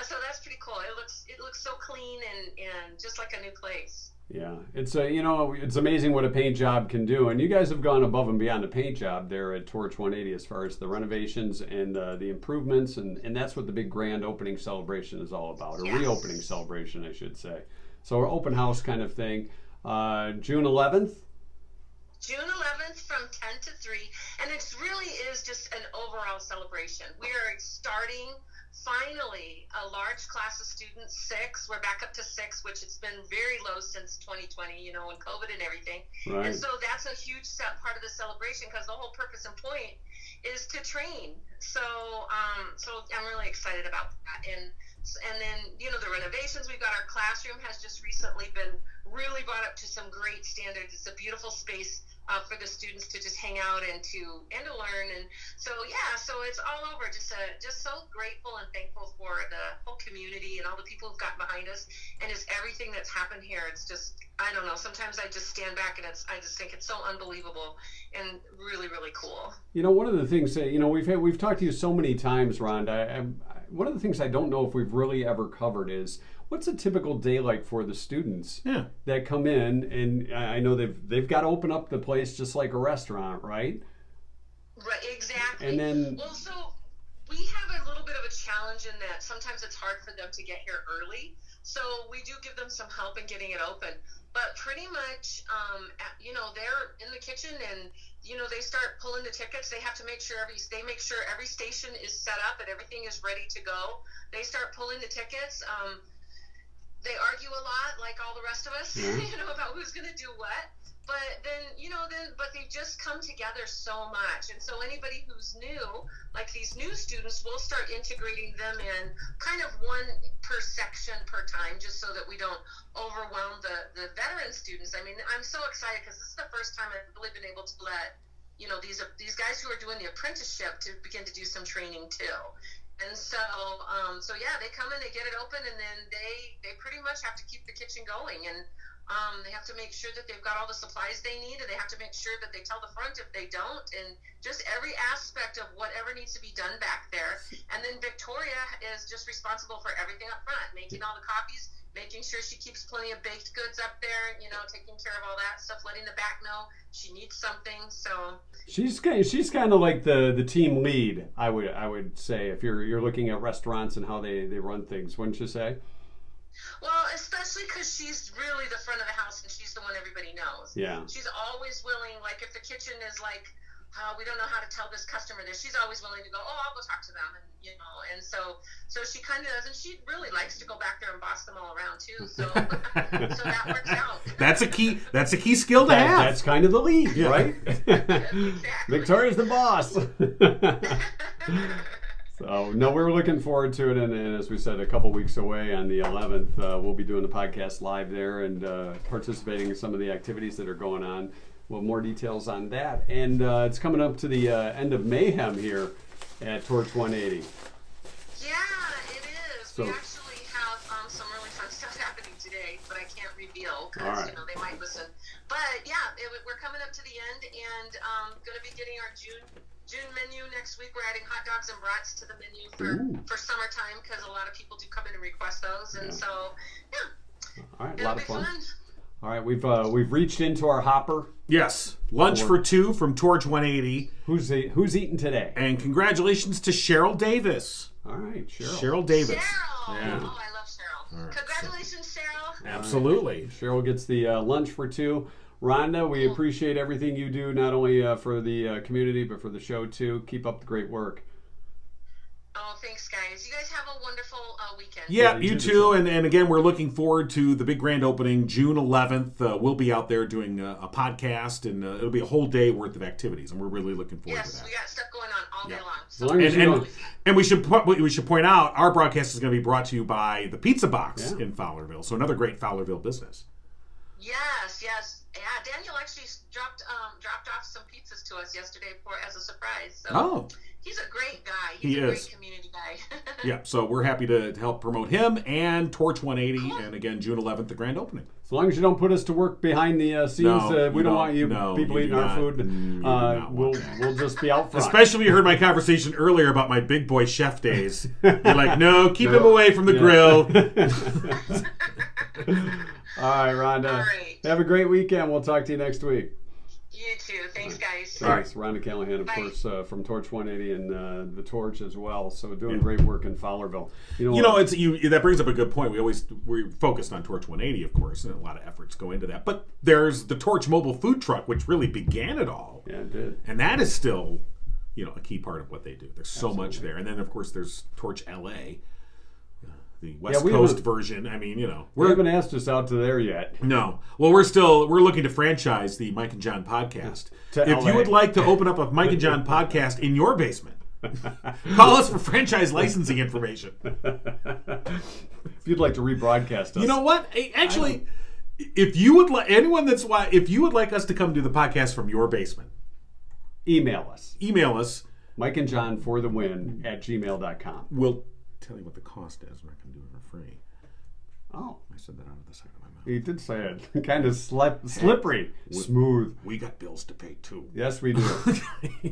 So that's pretty cool. It looks so clean and just like a new place. Yeah, it's it's amazing what a paint job can do, and you guys have gone above and beyond the paint job there at Torch 180 as far as the renovations and the improvements, and that's what the big grand opening celebration is all about, or Yes. reopening celebration, I should say. So our open house kind of thing, June 11th. June 11th from 10 to 3, and it really is just an overall celebration. We are starting, finally, a large class of students, 6. We're back up to 6, which it's been very low since 2020, and COVID and everything. Right. And so that's a huge part of the celebration, because the whole purpose and point is to train. So I'm really excited about that. And then, the renovations, we've got our classroom has just recently been really brought up to some great standards. It's a beautiful space for the students to just hang out and to learn. And so it's all over. Just so grateful and thankful for the whole community and all the people who've gotten behind us, and just everything that's happened here. It's just, I don't know, sometimes I just stand back and I just think it's so unbelievable and really, really cool. One of the things that, we've talked to you so many times, Rhonda. One of the things I don't know if we've really ever covered is, what's a typical day like for the students that come in? And I know they've got to open up the place just like a restaurant, right? Right, exactly. And then, well, so we have a little bit of a challenge in that sometimes it's hard for them to get here early. So we do give them some help in getting it open. But pretty much, they're in the kitchen and, they start pulling the tickets. They have to make sure every station is set up and everything is ready to go. They start pulling the tickets. They argue a lot, like all the rest of us, about who's going to do what. But but they just come together so much. And so anybody who's new, like these new students, we'll start integrating them in kind of one per section per time, just so that we don't overwhelm the veteran students. I mean, I'm so excited because this is the first time I've really been able to let, these guys who are doing the apprenticeship to begin to do some training too. And so they come in, they get it open, and then they pretty much have to keep the kitchen going. And they have to make sure that they've got all the supplies they need, and they have to make sure that they tell the front if they don't, and just every aspect of whatever needs to be done back there. And then Victoria is just responsible for everything up front, making all the copies, making sure she keeps plenty of baked goods up there, taking care of all that stuff, letting the back know she needs something. So she's kind of like the team lead, I would say, if you're looking at restaurants and how they run things, wouldn't you say? Well, especially because she's really the front of the house and she's the one everybody knows. Yeah. She's always willing, like if the kitchen is like, we don't know how to tell this customer this, she's always willing to go, I'll go talk to them. And so she kind of does, and she really likes to go back there and boss them all around too. So so that works out. That's a key skill to have. That's kind of the lead, right? Exactly. Victoria's the boss. So, no, we're looking forward to it, and as we said, a couple weeks away on the 11th, we'll be doing the podcast live there and participating in some of the activities that are going on. We'll have more details on that, and it's coming up to the end of Mayhem here at Torch 180. Yeah, it is. So, we actually have some really fun stuff happening today, but I can't reveal because right. they might listen. But yeah, we're coming up to the end, and going to be getting our June menu next week. We're adding hot dogs and brats to the menu for summertime because a lot of people do come in and request those, and so all right, a it'll lot be of fun. fun. All right, we've reached into our hopper. Yes, lunch for 2 from Torch 180. Who's eating today? And congratulations to Cheryl Davis. All right, Cheryl. Cheryl Davis. Cheryl. Yeah. Oh, I love Cheryl. All right, Congratulations, Cheryl. Absolutely. Cheryl gets the lunch for 2. Rhonda, we appreciate everything you do, not only for the community, but for the show, too. Keep up the great work. Oh, thanks, guys. You guys have a wonderful weekend. Yeah, you too. And again, we're looking forward to the big grand opening, June 11th. We'll be out there doing a podcast, and it'll be a whole day worth of activities, and we're really looking forward to that. Yes, we got stuff going on all day long. As long as you don't- And we should point out, our broadcast is going to be brought to you by the Pizza Box in Fowlerville, so another great Fowlerville business. Yes. Yeah, Daniel actually dropped off some pizzas to us yesterday as a surprise. So Oh. he's a great guy. He He's a is. great community guy. Yeah, so we're happy to help promote him and Torch 180, Cool. and again, June 11th, the grand opening. As long as you don't put us to work behind the scenes, No, we you don't want you no, people you eating do our not. food. You do not want We'll just be out front. Especially you heard my conversation earlier about my big boy chef days. You're like, no, keep him away from the Yeah. grill. All right, Rhonda. All right. Have a great weekend. We'll talk to you next week. You too. Thanks, guys. Thanks. Rhonda Callahan, of Bye. course, from Torch 180 and The Torch as well. So doing Yeah. great work in Fowlerville. You know, that brings up a good point. We're focused on Torch 180, of course, and a lot of efforts go into that. But there's the Torch mobile food truck, which really began it all. Yeah, it did. And that is still, a key part of what they do. There's so much Absolutely. there. And then, of course, there's Torch LA, the West we Coast haven't- version. I mean, We we're haven't asked us out to there yet. no. Well, we're looking to franchise the Mike and John podcast. To If LA. you would like to open up a Mike and John podcast in your basement, call us for franchise licensing information. If you'd like to rebroadcast us. You know what? Actually, if you would like if you would like us to come do the podcast from your basement, email us. email us. Mike and John for the win @gmail.com. We'll tell you what the cost is. We're not going to do it for free. Oh, I said that out of the side of my mouth. he did say it. Kind of slippery. Smooth. We got bills to pay too. Yes, we do.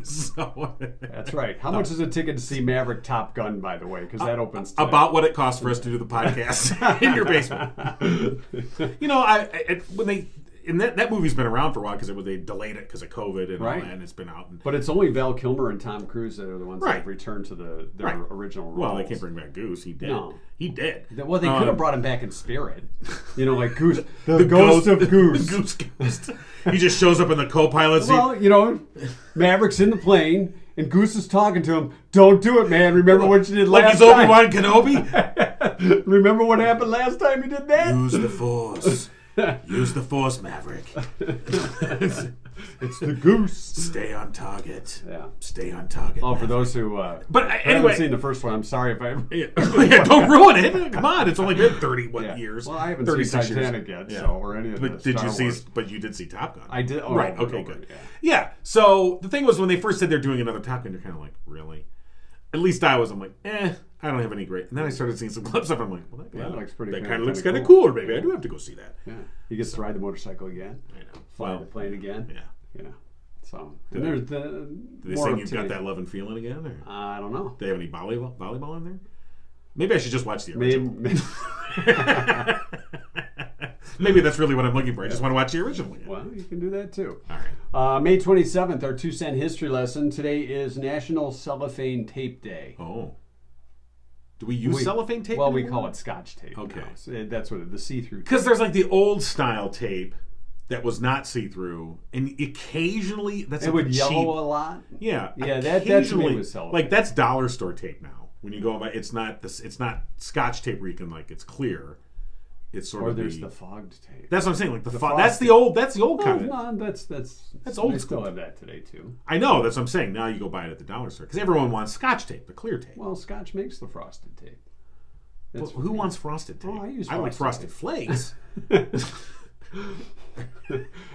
So, That's right. How much is a ticket to see Maverick Top Gun, by the way? Because that opens today. about what it costs for us to do the podcast in your basement. That movie's been around for a while because they delayed it because of COVID and all Right. that, and it's been out. But it's only Val Kilmer and Tom Cruise that are the ones that Right. have returned to their Right. original roles. Well, they can't bring back Goose. He did. No. He did. Well, they could have brought him back in spirit. Like Goose, the, The ghost of Goose. The Goose Ghost. He just shows up in the co-pilot seat. Well, Maverick's in the plane, and Goose is talking to him. Don't do it, man. Remember what you did like last he's time. Obi-Wan Kenobi. Remember what happened last time you did that? Use the Force. Use the Force, Maverick. It's the Goose. Stay on target. Yeah. Stay on target. Oh, for Maverick. those who But haven't anyway, seen the first one, I'm sorry if I... yeah, don't ruin it. Come on, it's only been 30 Yeah. years. Well, I haven't seen 36 years. Titanic yet, Yeah. so or any of the But did Star you see? Wars. But you did see Top Gun. I did. Oh, Right. over Okay. and over, Good. yeah. Yeah. So the thing was, when they first said they're doing another Top Gun, you're kind of like, really? At least I was. I'm like, I don't have any great. And then I started seeing some clips of it. I'm like, well, that looks pretty. That kind of looks kinda kind of cool. Or maybe Yeah. I do have to go see that. Yeah, he gets to ride the motorcycle again, I know. fly the plane again. Yeah. Yeah. So Do and they- there's the Do they more say up you've to got date. that love and feeling again? Or I don't know. do they have any volleyball in there? Maybe I should just watch the original. Maybe, Maybe that's really what I'm looking for. I just want to watch the original again. well, you can do that too. All right. May 27th, our 2-cent history lesson. Today is National Cellophane Tape Day. Oh. Do we use cellophane tape? Well, we anymore? call it Scotch tape. Okay. now. So that's what the see-through. Because there's like the old style tape that was not see-through, and occasionally that's It like would cheap. yellow a lot. Yeah, Yeah, that to me occasionally, was cellophane. like that's dollar store tape now. When you go by, it's not Scotch tape where you can it's clear. It's sort Or of there's the fogged tape. That's what I'm saying. Like the frosted. that's the old Oh, kind of. no, that's old they school. still have that today too. I know, that's what I'm saying. Now you go buy it at the dollar store because everyone wants Scotch tape, the clear tape. Well, Scotch makes the frosted tape. Well, That's who wants frosted tape? Oh, I use like frosted frosted tape. flakes.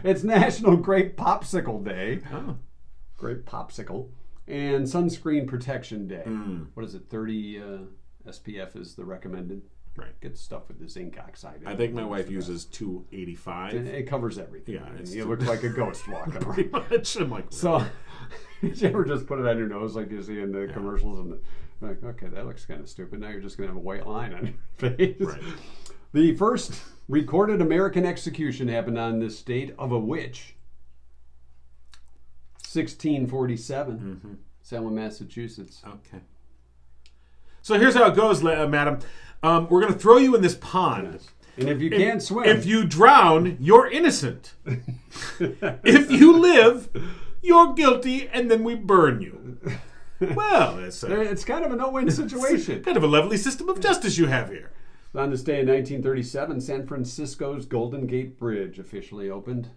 It's National Grape Popsicle Day. Oh. Grape Popsicle. And Sunscreen Protection Day. Mm. What is it? 30 SPF is the recommended. Right. Get the stuff with the zinc oxide. I think my wife uses 285. It covers everything. Yeah, And it's you too- look like a ghost walking Pretty around. much. I'm like, So, did you ever just put it on your nose like you see in the commercials? And like, okay, that looks kind of stupid. Now you're just going to have a white line on your face. Right. The first recorded American execution happened on this date of a witch. 1647. Mm-hmm. Salem, Massachusetts. Okay. So here's how it goes, madam. We're going to throw you in this pond. Yes. And if you can't swim, If you drown, you're innocent. If you live, you're guilty, and then we burn you. Well, it's kind of a no-win situation. kind of a lovely system of justice you have here. On this day in 1937, San Francisco's Golden Gate Bridge officially opened.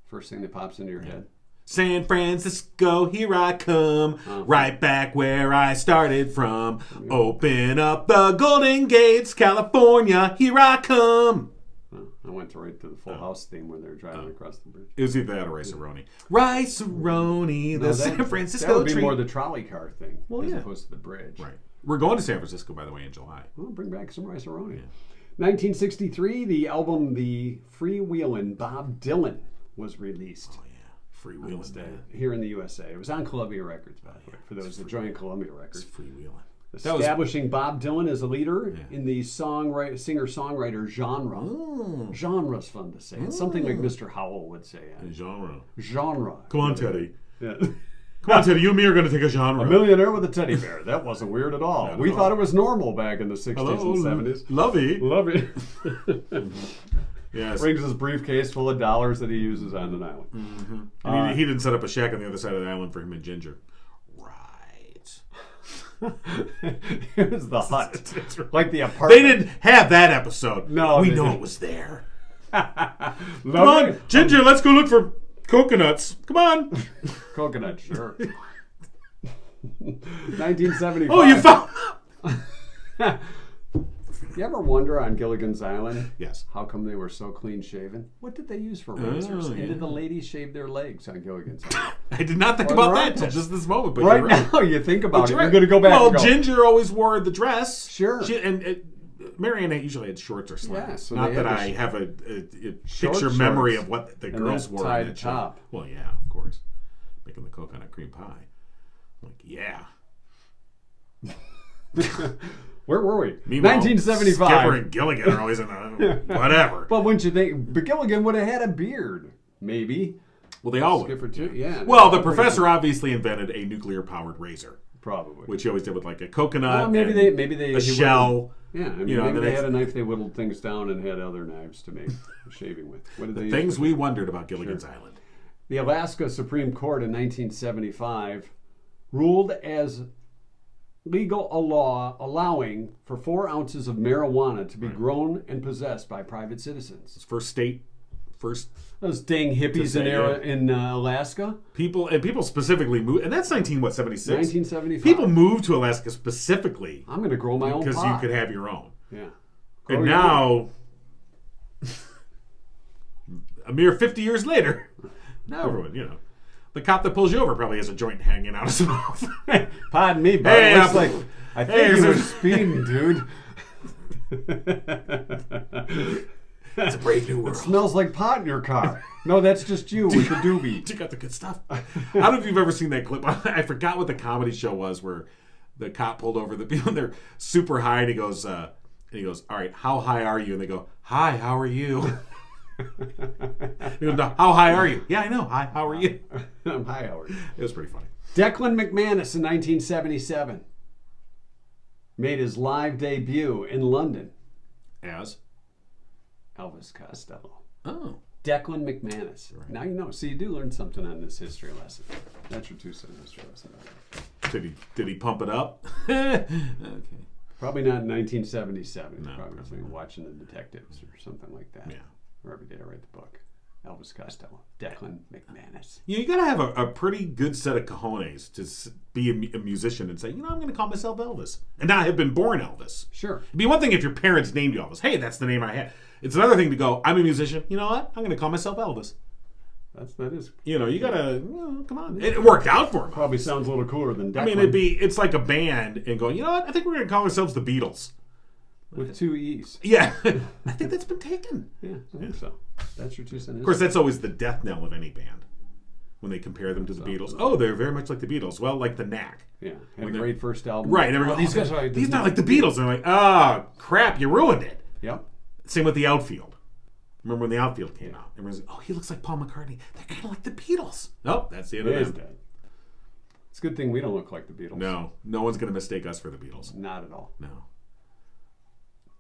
First thing that pops into your head. San Francisco, here I come, right back where I started from. Open up the Golden Gates, California, here I come. I went right to the Full House theme where they're driving across the bridge. It was either that or Rice-A-Roni. Rice-A-Roni, the San Francisco That would be treat. more the trolley car thing as yeah. opposed to the bridge. Right. We're going to San Francisco, by the way, in July. Well, bring back some Rice-A-Roni. 1963, the album The Freewheelin' Bob Dylan was released. Oh, yeah. Freewheeling. Here in the USA. It was on Columbia Records, by the way, for those that joined Columbia It's Records. freewheeling. Establishing Bob Dylan as a leader in the singer-songwriter genre. Genre's fun to say. It's something like Mr. Howell would say. Genre. Genre. Come on, Teddy. Yeah. Come on, Teddy. You and me are going to take a genre. A millionaire with a teddy bear. That wasn't weird at all. Not We at thought all. it was normal back in the 60s and 70s. Lovey. Love it. Yes. Brings his briefcase full of dollars that he uses on an island. And he didn't set up a shack on the other side of the island for him and Ginger. Right. It was the hut. That's right. Like the apartment. They didn't have that episode. No, we they know didn't. it was there. Come Come on, Ginger, let's go look for coconuts. Come on. Coconut, sure. 1975. Oh, you found. You ever wonder on Gilligan's Island? Yes. How come they were so clean shaven? What did they use for razors? And yeah. did the ladies shave their legs on Gilligan's Island? I did not think Or about their that until armpits. just this moment. But Right you're right. now, you think about it. You're You're right. going to go back Well, and go, Ginger always wore the dress. Sure. Marianne usually had shorts or slacks. Yeah, so Not they that had I the have a short picture memory shorts. of what the And girls then wore. tied in that show. top. Well, yeah, of course. Making the coconut cream pie. Like, yeah. Where were we? Meanwhile, 1975. Skipper and Gilligan are always in a whatever. Well, wouldn't you think? But Gilligan would have had a beard. Maybe. Well, they all Skipper would. too. Yeah. Well, the professor obviously invented a nuclear-powered razor, Probably. which he always did with like a coconut. Well, maybe and they a shell. Yeah, I mean, You know, maybe the they next- had a knife they whittled things down and had other knives to make shaving with. What did they use Things for we wondered about Gilligan's Island. The Alaska Supreme Court in 1975 ruled as legal a law allowing for 4 ounces of marijuana to be grown and possessed by private citizens. It's first Those dang hippies say, in Alaska. people specifically moved, and that's 1976. 1975. People moved to Alaska specifically I'm going to grow my own because pot. you could have your own. Yeah. Grow And your own. now, a mere 50 years later, now everyone, the cop that pulls you over probably has a joint hanging out of his mouth. Pardon me, but Hey, it looks I'm- like I hey, think you were is it- speeding, dude. It's a brave new world. Smells like pot in your car. No, that's just you with the doobie. You got the good stuff. I don't know if you've ever seen that clip. I forgot what the comedy show was where the cop pulled over the people and they're super high and he goes, all right, how high are you? And they go, hi, how are you? He goes, no, how high are you? Yeah, I know. Hi, how are you? I'm high, Howard. It was pretty funny. Declan McManus in 1977 made his live debut in London. As? Elvis Costello. Oh. Declan McManus. Now you know. See, you do learn something on this history lesson. That's your 2-cent history lesson. Did he pump it up? Okay. Probably not in 1977. No, Probably probably not. watching The Detectives or something like that. Yeah. Or every day I write the book. Elvis Costello. Declan McManus. You got to have a pretty good set of cojones to be a musician and say, I'm going to call myself Elvis. And not have been born Elvis. Sure. It'd be one thing if your parents named you Elvis. Hey, that's the name I had. It's another thing to go, I'm a musician. You know what? I'm going to call myself Elvis. That is You got to, come on. It worked out for him. probably sounds a little cooler than Declan. I mean, it's like a band and going, you know what? I think we're going to call ourselves the Beatles. with 2 E's. Yeah. I think that's been taken. Yeah, I think so. That's your 2 cents. Of course, that's always the death knell of any band. When they compare them to the Beatles. Oh, they're very much like the Beatles. Well, like the Knack. Yeah, had When a they're- great first album. Right. And everyone, These guys are these not like the Beatles. And they're like, crap, you ruined it. Yep. Same with the outfield. Remember when the outfield came out? Everyone's like, oh, he looks like Paul McCartney. They're kind of like the Beatles. Nope, that's the end It is of them. dead. It's a good thing we don't look like the Beatles. No one's going to mistake us for the Beatles. Not at all. No.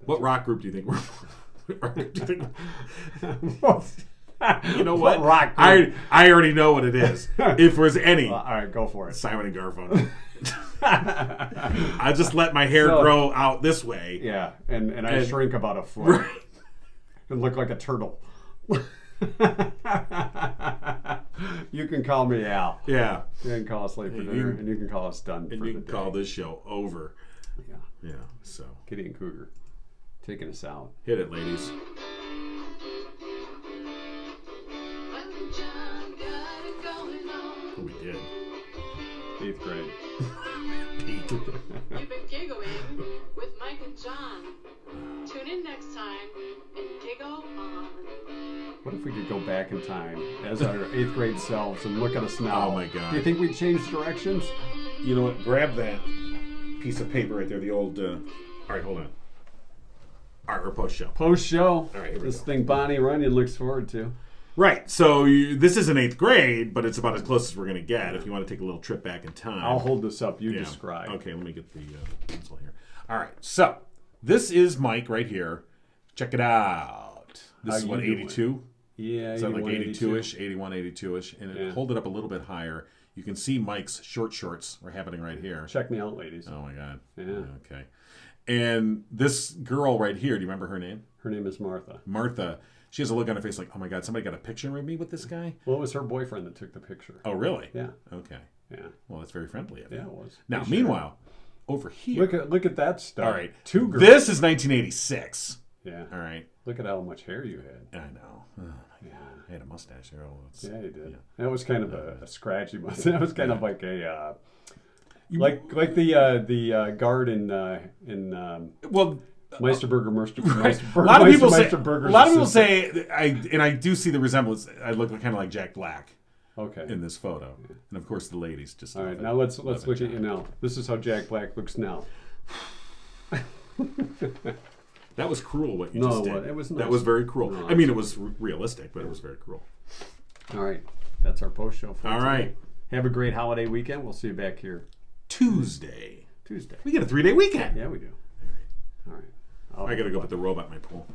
What rock group do you think we're? You know what? rock group? I already know what it is. If there's any, All right, go for it. Simon and Garfunkel. I just let my hair So- grow out this way. Yeah, and I And- shrink about a foot Right. and look like a turtle. You can call me Al. Yeah. You can call us late for And dinner, you- and you can call us done And for you the can day. call this show over. Yeah, Yeah. So Kitty and Cougar taking us out. hit it, ladies. we did. 8th grade. You've been giggling with Mike and John. Tune in next time and giggle on. What if we could go back in time as our 8th grade selves and look at us now? Oh my God. Do you think we'd change directions? You know what? Grab that piece of paper right there. The old. All right, hold on. All right, we're post show. Post show. All right, here we This go. thing Bonnie Runyan looks forward to. Right. So this isn't 8th grade, but it's about as close as we're going to get. If you want to take a little trip back in time, I'll hold this up. You Yeah. describe. Okay, let me get the pencil here. All right. So this is Mike right here. Check it out. This How is what, you doing? 82? Yeah, Is that like 82? 82-ish, 81, 82-ish? And Yeah. hold it up a little bit higher. You can see Mike's short shorts are happening right here. Check me out, ladies. Oh my God. Yeah. Okay. And this girl right here, do you remember her name? Her name is Martha. Martha. She has a look on her face like, oh my God, somebody got a picture of me with this guy? Well, it was her boyfriend that took the picture. Oh, really? Yeah. Okay. Yeah. Well, that's very friendly of you. Yeah, it was. Now, They meanwhile, over here. Look at that stuff. All right. 2 girls. This is 1986. Yeah. All right. Look at how much hair you had. I know. Oh, my God. I had a mustache there. Oh, it's, Yeah, you did. Yeah. That was kind of a scratchy mustache. That was kind of like a like the guard in well, Meisterburger. a lot of people say. Meisterburger's A lot of people assistant. say. I do see the resemblance. I look kind of like Jack Black Okay. in this photo, and of course the ladies just. All love right. it. Now let's Love it. look at you now. This is how Jack Black looks now. That was cruel what you No, just did. it was That nice. was very cruel. No, I mean, it was realistic, but it was very cruel. All right. That's our post show for All today. right. Have a great holiday weekend. We'll see you back here Tuesday. Tuesday. We get a 3-day weekend. Yeah, we do. All right. I gotta go put the robot in my pool.